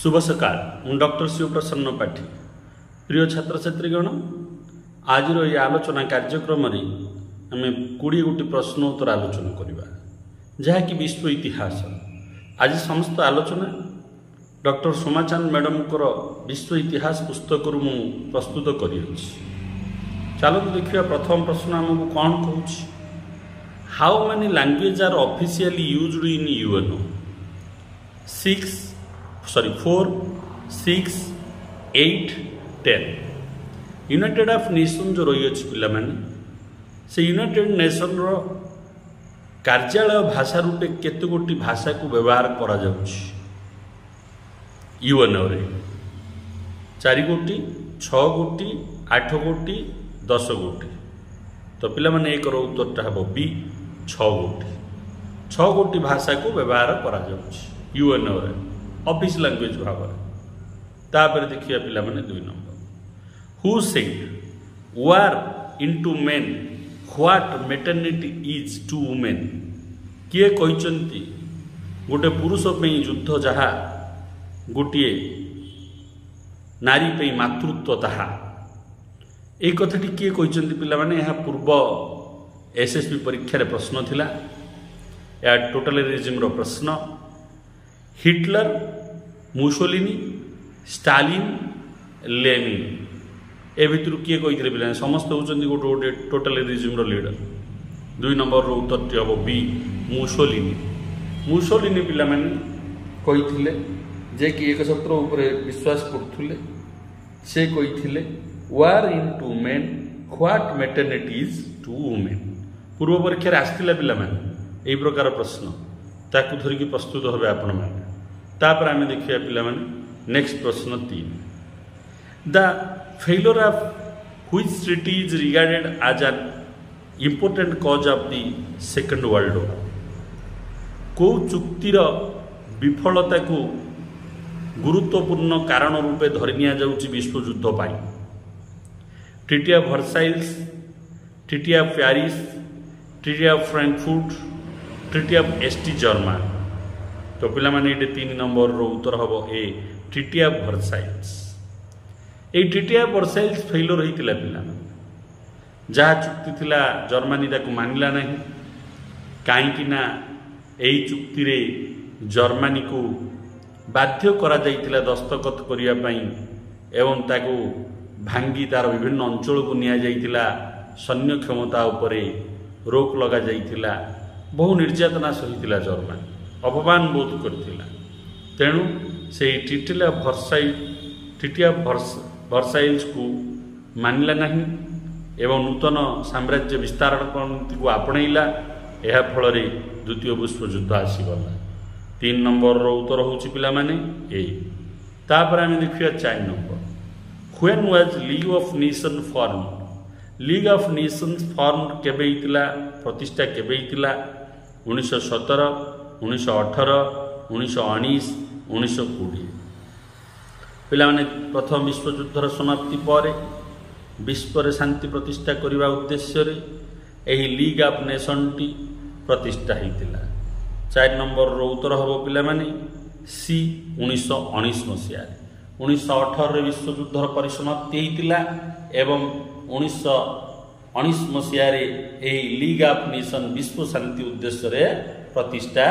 शुभ सकाळ मु डॉक्टर शिवप्रसन्न पाठी प्रिय छात्र छात्रीगण आज ये आलोचना कार्यक्रम आम 20 गोटी प्रश्न उत्तर आलोचना करवा जहाँकि विश्व इतिहास आज समस्त आलोचना डॉक्टर सोमाचांद मैडम विश्व इतिहास पुस्तक मु प्रस्तुत कर चलो देखिए प्रथम प्रश्न आमको कौन कहूँ how many language are officially used in UNO 4 6 8 10 united of nation जो रही अच्छी पिला माने से यूनाइटेड नेशन रो कार्यालय भाषा रूपे केते गोटी भाषा को व्यवहार करा जाउछि यूएनओ रे 4 गोटी 6 गोटी 8 गोटी 10 गोटी तो पिला माने एक रो उत्तरटा हबो बी 6 गोटी भाषा को व्यवहार करा जाउछि यूएनओ रे ऑफिस लैंग्वेज भाव तापर देखिए पिला माने 2 number who said war into men what maternity is to women किए कहते गोटे पुरुष पे युद्ध जहा गोटे नारी पे मातृत्व ताहा एक कथाटी किए कहते पिला माने यह पूर्व एसएसबी परीक्षा रे प्रश्न थिला या टोटलिटरिज्म रो प्रश्न हिटलर मुसोलिनी स्टालिन लेनिन ए भितर किए कही पिला समस्त होती गोटे गोटे टोटलिटरिज्म लीडर 2 नंबर उत्तर हम बी मुसोलिनी पिला माने कही जे कि एक सत्र उपर विश्वास करते से कही war into men what maternity is to women पूर्व परीक्षा आसला पिला माने यही प्रकार प्रश्न ताकू धरिकी प्रस्तुत हे आपण मैंने तापर आम देखिए पिला माने नेक्स्ट प्रश्न 3 the failure of which treaty is regarded as an important cause of the second world war को चुक्तिर विफलता को गुरुत्वपूर्ण कारण रूपे धरि निया जाउछि विश्व युद्ध पाई treaty of Versailles treaty of Paris treaty of Frankfurt treaty of Saint Germain तो पिला माने ये 3 नंबर उत्तर हम ए ट्रीटी ऑफ वर्साइल्स ये ट्रीटी ऑफ वर्साइल्स फेल्योर होता पिला जहाँ चुक्ति थिला जर्मनी ताकू मानिला नहीं कहीं यही चुक्ति रे जर्मनी को बाध्य करा जाइतिला दस्तखत करिया पई एवं ताकू भांगी तार विभिन्न अंचल को निया जाइतिला सैन्य क्षमता उपरे रोक लगा जाइतिला बहु निर्यातना सहितिला जर्मनी अपमान बोध करथिला तेणु से ट्रीटी ऑफ वर्साइल्स को मानिला नहीं एवं नूतन साम्राज्य विस्तारण नीति को आपणैला यह फल द्वितीय विश्व युद्ध आसीगला 3 नंबर उत्तर होची पिला माने ए तापर आम देखिया 4 number when was league of nation form league of Nations form केबे हितला प्रतिष्ठा केबे हितला 1917 1918 1919 1920 पिला माने प्रथम विश्व युद्धर समाप्ति पर विश्व रे शांति प्रतिष्ठा करने उद्देश्य रे एही लीग ऑफ नेशन टी प्रतिष्ठा होता 4 नंबर उत्तर हम पिला माने सी 1919 मसीह 1918 विश्व युद्धर परिसमाप्ति होता एवं 1919 मसीह लीग ऑफ नेशन विश्व शांति उद्देश्य रे प्रतिष्ठा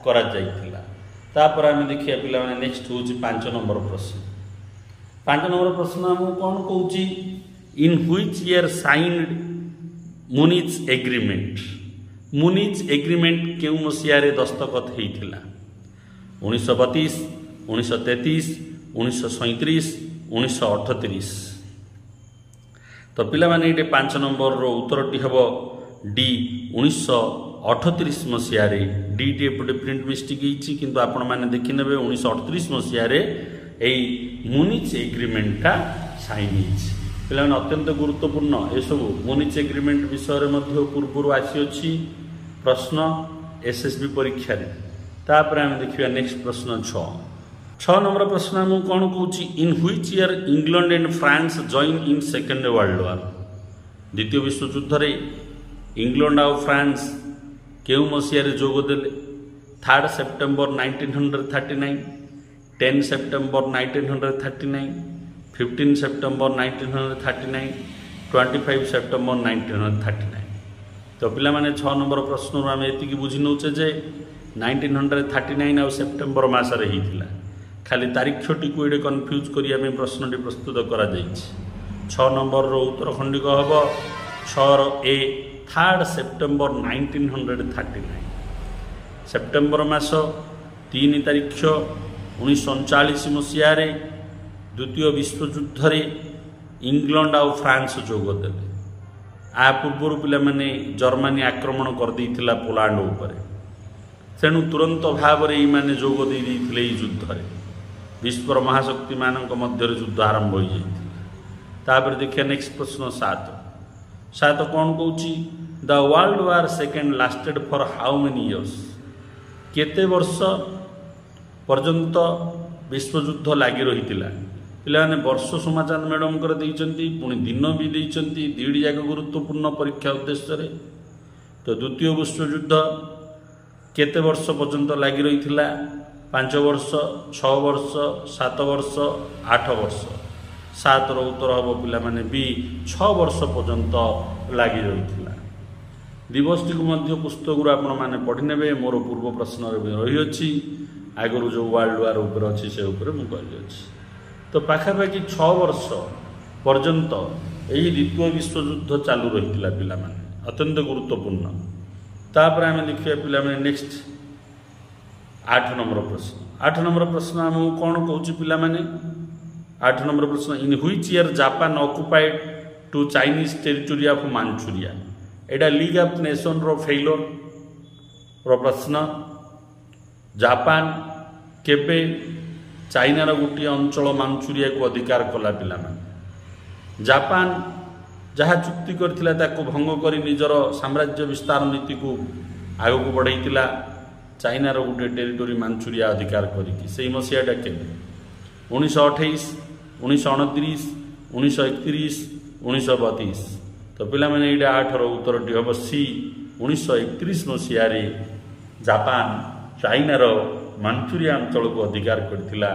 करा जाइतिला तापर आम देखिए पिला माने नेक्स्ट होची 5 नंबर प्रश्न 5 नंबर प्रश्न हम कौन कहूची in which year signed Munich agreement केउ मसीह रे दस्तखत हेइथिला 1932 1933 1937 1938 तो पिला माने ये 5 नंबर उत्तरटी हम डी 1938 मसीह डी टी एपटे प्रिंट मिस्टेक होती किंतु आपण मैंने देखने 1938 मसीह मुनिच एग्रीमेंटा साइन होती पे अत्यंत गुरुत्वपूर्ण ये सब मुनिच एग्रीमेंट विषय में पूर्व आसी प्रश्न एसएसबी परीक्षा तापर आम देखिए नेक्स्ट प्रश्न 6 नंबर प्रश्न आम कौन कहूँ इन which year England and France join in second world war द्वितीय विश्व युद्ध इंग्लैंड और फ्रांस केउ मसीह जोगदेले 3 सेप्टेम्बर 1939 10 September 1939, 15 September 1939, 25 September 1939। तो पिला माने 6 नंबर प्रश्न आम एति बुझी नौचे जे 1939 आउ सेप्टेम्बर मासरे होता खाली तारीखटी को ये कन्फ्यूज करने प्रश्नटी प्रस्तुत करा 6 नंबर उत्तर खंडिक हम 6A 3 सेप्टेम्बर 1939। सेप्टेम्बर मास 3 तारीख 1939 मसीह द्वितीय विश्वयुद्ध इंग्लैंड आउ फ्रांस जोगदेले। आ पूर्व पिलाने जर्मनी आक्रमण कर देइथिला पोलैंड उपर, तेणु तुरंत भाव में जोग दे युद्ध विश्वर महाशक्ति मानक मध्य युद्ध आरंभ हो जाता। देखिए नेक्स्ट प्रश्न 7 कौन कौच the world war second lasted for how many years. केते वर्ष पर्यंत विश्वयुद्ध लगी रही पिलाने वर्ष समाचार मैडम कर पुणी दिन भी देती दुईटी जाक गुरुत्वपूर्ण परीक्षा उद्देश्य। तो द्वितीय विश्वयुद्ध केते वर्ष पर्यंत लगी रही 5 वर्ष, 6 वर्ष, 7 वर्ष, 8 वर्ष। 7 उत्तर हम पिलाने भी 6 वर्ष पर्यंत लगी रही। दिवसटी को पुस्तक आपण मैंने पढ़ी ने मोर पूर्व प्रश्न रही आगु जो वर्ल्ड वार उपर अच्छी से मुझे कहली। तो पाखापाखि 6 वर्ष पर्यंत यही द्वितीय विश्वयुद्ध चालू रही पिलाने, अत्यंत गुरुत्वपूर्ण। तापर आम देखिए पिलाने नेक्स्ट 8 नंबर प्रश्न। 8 नंबर प्रश्न आम कौन कौच पिलाने 8 नंबर प्रश्न in which year Japan occupied to Chinese territory of Manchuria. एटा लीग ऑफ नेशन रो फेल्योर रो प्रश्न। जापान केबे चाइनार गोटे अंचल मांचुरिया को अधिकार कला पिलाने। जापान जहाँ चुक्ति करथिला ताको भंग करी निजर साम्राज्य विस्तार नीति को आग को बढ़ाईला चाइनार गोटे टेरिटोरी मांचुरिया अधिकार करिकी। से मसीहाटा के 1928, 1929, 1931, 1932। तो पिलाने ये 8 उत्तरटी हम सी 1931 मसीह जापान चाइनार मांचुरिया अंचल को अधिकार करथिला।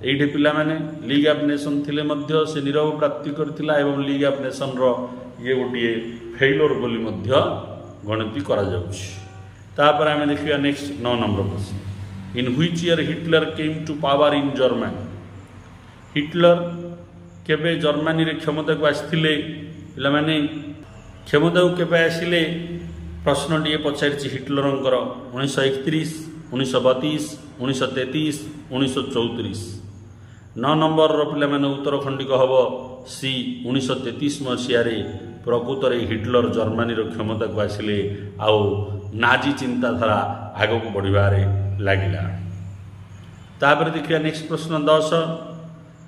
एठी पिलाने लीग ऑफ नेशन थिले मध्य से नीरव प्राप्ति करथिला एवं लीग ऑफ नेशन रो ये गोटे फेल्योर बोली मध्य गणति करा जाउछि। तापर आम देखिए नेक्स्ट 9 नंबर प्रश्न in which year Hitler came to power in Germany. Hitler केबे जर्मनी रे क्षमता को आसिले पिलाने क्षमता को केबे आसिले प्रश्न टी पचारि हिटलरंकर 1931, 1932, 1933, 1934। 9 नंबर पिलाने उत्तर खंडिक हम सी 1933 मसीह प्रकृत हिटलर जर्मनी क्षमता को आसिले आउ नाजी चिंताधारा आग को बढ़िबारे लागिला। तापर देखिए नेक्स्ट प्रश्न 10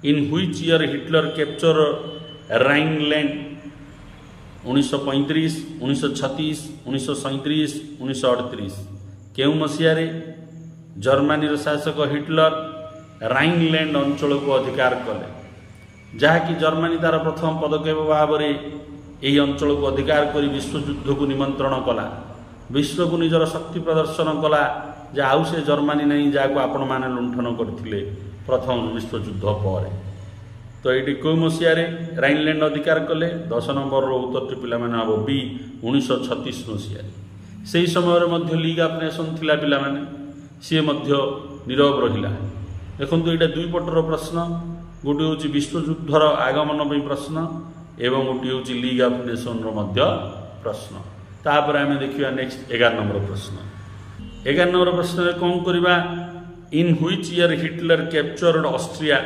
इन which year Hitler capture Rhineland. 1935, 1936, 1937, 1938। केउ मसीह जर्मनी शासक हिटलर राइनलैंड अंचल को अधिकार कले, जहाँकि जर्मनी तार प्रथम पदक्षेप भाव यही अंचल को अधिकार कर विश्वयुद्ध को निमंत्रण कला, विश्व को निजर शक्ति प्रदर्शन कला जे आउ से जर्मनी नहीं जहाँ आपण मैंने लुंठन करते प्रथम विश्वयुद्ध पर। तो ये कौ मसीह राइनलैंड अधिकार कले 10 नंबर उत्तर पिलाने हम बी 1936 मसीह। से समय लीग ऑफ नेशन थिला पिलाने सी नीरव रहिला। देखो यहाँ 2 पटर प्रश्न, गोटे हूँ विश्वयुद्धर आगमन प्रश्न एवं गोटे हूँ लीग ऑफ नेशन प्रश्न। तापर आम देखिए नेक्स्ट 11 नंबर प्रश्न। 11 नंबर प्रश्न कौन करवा इन which year Hitler captured Austria.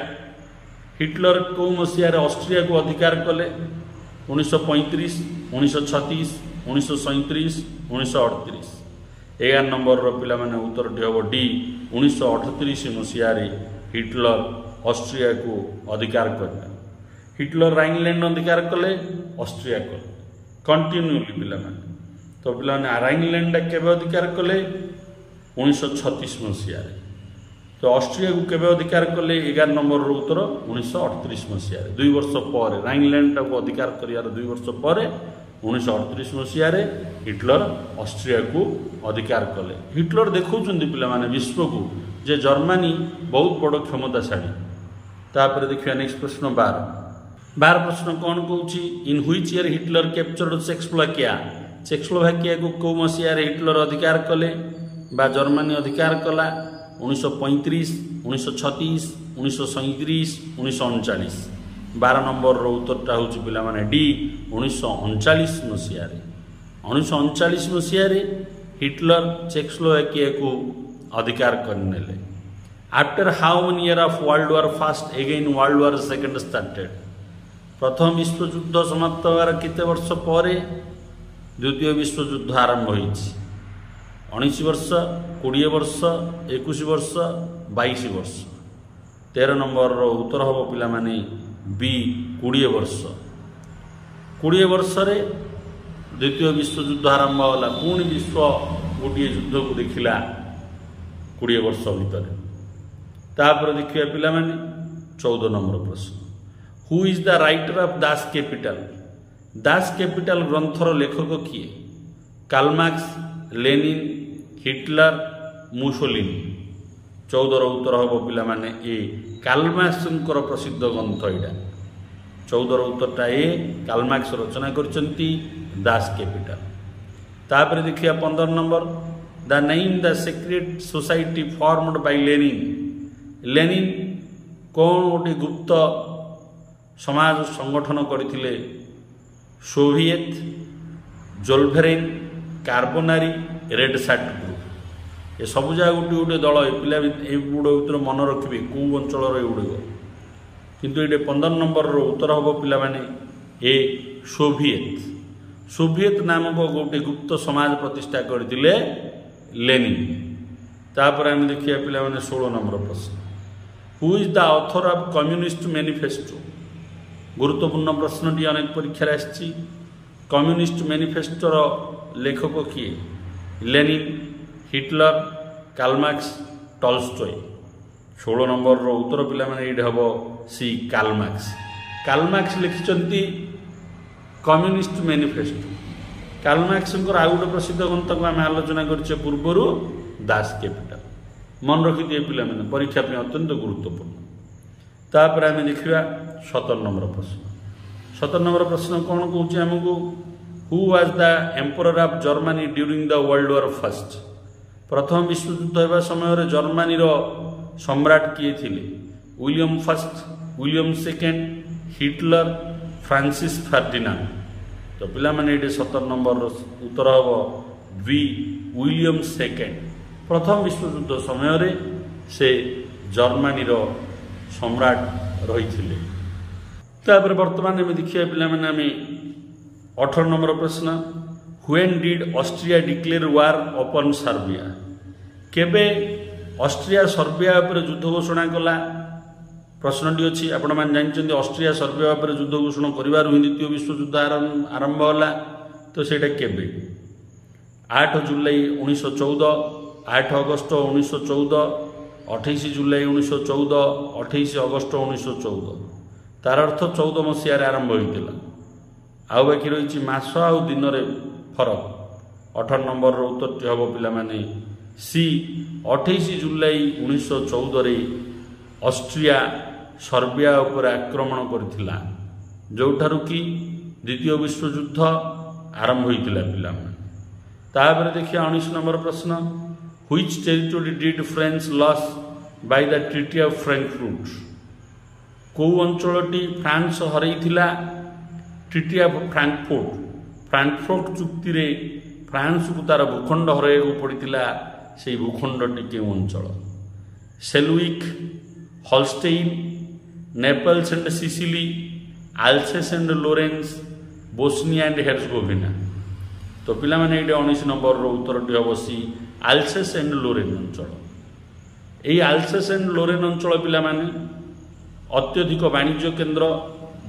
Hitler कौ मसीह ऑस्ट्रिया को अधिकार कले 1935, 1936, 1937, 1938। 11 नंबर पिलाने उत्तर हम डी 1938 मसीह हिटलर ऑस्ट्रिया को अधिकार कले। हिटलर राइनलैंड अधिकार कले, ऑस्ट्रिया कले कंटिन्यूली पिलाने। तो पिलाने राइनलैंड केबे अधिकार कले 1936 मसीह। तो ऑस्ट्रिया को केबे अधिकार कले 11 नंबर उत्तर 1938 मसीह 2 वर्ष पर। राइनलैंड को अधिकार कर 2 वर्ष पर 1938 मसीह हिटलर ऑस्ट्रिया को अधिकार कले। हिटलर देखौछन्ति पिला माने विश्व को जे जर्मनी बहुत बड़ क्षमताशाली। तापर देखिए नेक्स्ट प्रश्न 12 प्रश्न कौन कौच in which year Hitler captured Czechoslovakia. Czechoslovakia को कौ मसीह हिटलर अधिकार कले बा जर्मनी अधिकार कला 1935 1936 1937 1939। 12 नंबर उत्तरटा हूँ पिला माने डी 1939 मसीह। 1939 मसीह हिटलर चेकोस्लोवाकिया को अधिकार करनेले। After how many year of world war first again world war second started. प्रथम विश्व युद्ध समाप्त होवार केते वर्ष पर द्वितीय विश्व युद्ध आरंभ होइछि। 19 वर्ष 20 वर्ष 21 वर्ष 22 वर्ष। 13 नंबर उत्तर हम पिला माने बी 20 वर्ष। 20 वर्ष रे द्वितीय विश्व युद्ध आरंभ होला। पुणी विश्व गोटे युद्ध को देखिला 20 वर्ष भीतर। तापर देखिए पिला माने 14 नंबर प्रश्न who is the writer of Das Capital. Das Capital ग्रंथर लेखक किए। Karl Marx Lenin Hitler Mussolini. 14 उत्तर हम पिला माने ए कार्ल मार्क्स प्रसिद्ध ग्रंथ यहाँ। 14 उत्तरटा ए कार्ल मार्क्स रचना करचंती दास कैपिटल। तापर देखिए 15 number the name the secret society formed by Lenin. Lenin कौन गोटे गुप्त समाज संगठन करथिले। Soviet Zollverein Carbonari red shirt group. ये सब जगह गोटे गोटे दल पिला भर मन रखिए कौ अंचल एगुड़िक किंतु ये 15 नंबर उत्तर हम पिला माने ए सोवियत। सोवियत नामक गोटे गुप्त समाज प्रतिष्ठा करथिले लेनिन। तापर आम देखिए पिला माने 16 नंबर प्रश्न who is the author of communist manifesto. गुरुत्वपूर्ण प्रश्नटी अनेक परीक्षा आसी। कम्युनिस्ट मैनिफेस्टोर लेखक किए। Lenin Hitler Karl Marx Tolstoy. 16 number उत्तर पिला माने ये हम C Karl Marx. Karl Marx लिखिछन्ति कम्युनिस्ट मैनिफेस्टो। कार्ल मार्क्स आउ गोटे प्रसिद्ध ग्रंथ को आम आलोचना करछे पूर्वर दास कैपिटल। मन रखिदिए पिला माने परीक्षा पे अत्यंत गुरुत्वपूर्ण। तापर आम देखा 17 नंबर प्रश्न। 17 नंबर प्रश्न कौन कौच आमको who was the emperor of Germany during the world war first. प्रथम विश्व युद्ध होगा समय जर्मनी सम्राट किए थिले। William first William second Hitler Francis Ferdinand. तो पिला माने ये 17 नंबर उत्तर हम बी विलियम सेकेंड। प्रथम विश्व युद्ध समय से जर्मनी सम्राट रही थे। तापर वर्तमान में देखिए पिला माने आम 18 नंबर प्रश्न when did Austria declare war open Serbia. केबे ऑस्ट्रिया सर्बिया पर युद्ध घोषणा कला। प्रश्नटी अच्छी आपण मैंने जानते ऑस्ट्रिया सर्बिया पर युद्ध घोषणा करिवार ही द्वितीय विश्व युद्ध आरंभ होला। तो सेटा केबे 8 जुलाई 1914 8 अगस्त 1914 28 जुलाई 1914 28 अगस्त 1914। तार अर्थ 14 मसीह आरंभ होता। आउ बाकी रही मास आउ दिन फरक। 18 नंबर उत्तर हम पिला माने सी 28 जुलाई 1914 ऑस्ट्रिया सर्बिया उपर आक्रमण करथिला जोठारु कि द्वितीय विश्व युद्ध आरंभ होता पिला। तापर देखिए 19 नंबर प्रश्न which territory did French loss by the treaty of Frankfurt. कौ अंचलटी फ्रांस हरैथिला ट्रिटी ऑफ फ्रैंकफर्ट। फ्रैंकफर्ट चुक्ति रे फ्रांस को तार भूखंड हरैको पड़िथिला। से भूखंडटी केउ अंचल Schleswig Holstein Naples and Sicily Alsace and Lorraine Bosnia and Herzegovina. तो पिला माने ये 19 नंबर उत्तरटी हम सी आल्सेस एंड लोरेन अंचल। यही आल्सेस एंड लोरेन अंचल पिला माने अत्यधिक वाणिज्य केन्द्र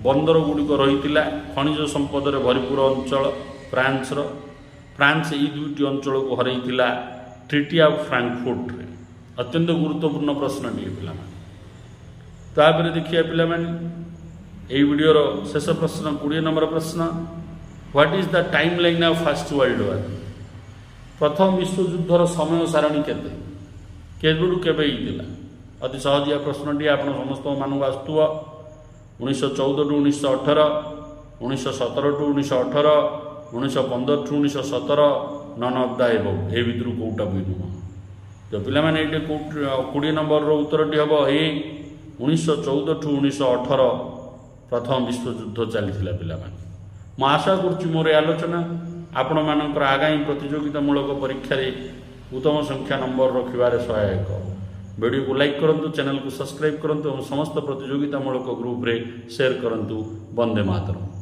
बंदर गुड़िक रही खनिज संपद भरपूर अंचल फ्रांस यही दुईटी अंचल को हरैथिला ट्रिटी ऑफ फ्रैंकफर्ट रे। अत्यंत गुरुत्वपूर्ण प्रश्न टे पिला माने। तापर देखिए पिला माने यही वीडियोर शेष प्रश्न 20 नंबर प्रश्न what is the time line of first world war प्रथम विश्वयुद्धर समय सारणी केते केबेडू केबे होइतिला अति सहजिया प्रश्नटी आपण समस्त मानू आसुव 1914 to 1918 1917 to 1918 1915 to 1917 none of the above ए भितर कोटा भी नुह जो पिला माने एटे 20 नंबर रो उत्तरटी हबो ए 1914 टू 1918 प्रथम विश्वयुद्ध चली पिला माने मु आशा करुच्ची मोर आलोचना आपण मानकर आगामी प्रतियोगितामूलक परीक्षा उत्तम संख्या नंबर रखिबारे सहायक वीडियो को लाइक करंतु चैनल को सब्सक्राइब करंतु और समस्त प्रतियोगितामूलक ग्रुप रे शेयर करंतु। वंदे मातरम।